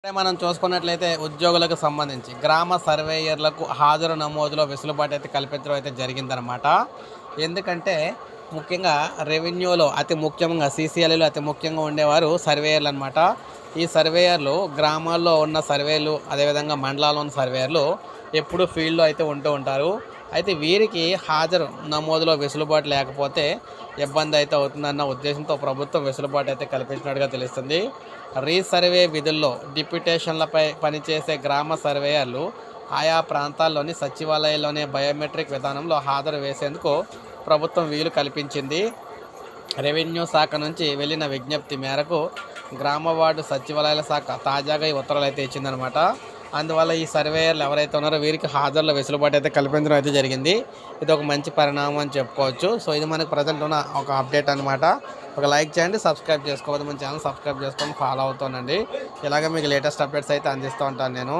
ఇప్పుడే మనం చూసుకున్నట్లయితే ఉద్యోగులకు సంబంధించి గ్రామ సర్వేయర్లకు హాజరు నమోదులో వెసులుబాటు అయితే కల్పించడం అయితే జరిగిందనమాట. ఎందుకంటే ముఖ్యంగా రెవెన్యూలో అతి ముఖ్యంగా సీసీఎల్ఏలో అతి ముఖ్యంగా ఉండేవారు సర్వేయర్లు అనమాట. ఈ సర్వేయర్లు గ్రామాల్లో ఉన్న సర్వేలు అదేవిధంగా మండలాల్లో ఉన్న సర్వేయర్లు ఎప్పుడు ఫీల్డ్లో అయితే ఉంటూ ఉంటారు. అయితే వీరికి హాజరు నమోదులో వెసులుబాటు లేకపోతే ఇబ్బంది అయితే అవుతుందన్న ఉద్దేశంతో ప్రభుత్వం వెసులుబాటు అయితే కల్పించినట్టుగా తెలుస్తుంది. రీసర్వే విధుల్లో డిప్యుటేషన్లపై పనిచేసే గ్రామ సర్వేయర్లు ఆయా ప్రాంతాల్లోని సచివాలయాల్లోనే బయోమెట్రిక్ విధానంలో హాజరు వేసేందుకు ప్రభుత్వం వీలు కల్పించింది. రెవెన్యూ శాఖ నుంచి వెళ్ళిన విజ్ఞప్తి మేరకు గ్రామ వార్డు సచివాలయాల శాఖ తాజాగా ఈ ఉత్తర్వులు అయితే ఇచ్చిందనమాట. అందువల్ల ఈ సర్వేయర్లు ఎవరైతే ఉన్నారో వీరికి హాజరులో వెసులుబాటు అయితే కల్పించడం అయితే జరిగింది. ఇది ఒక మంచి పరిణామం అని చెప్పుకోవచ్చు. సో ఇది మనకు ప్రజెంట్ ఉన్న ఒక అప్డేట్ అనమాట. ఒక లైక్ చేయండి, సబ్స్క్రైబ్ చేసుకోవద్దు, మన ఛానల్ సబ్స్క్రైబ్ చేసుకొని ఫాలో అవుతానండి. ఇలాగే మీకు లేటెస్ట్ అప్డేట్స్ అయితే అందిస్తూ ఉంటాను నేను.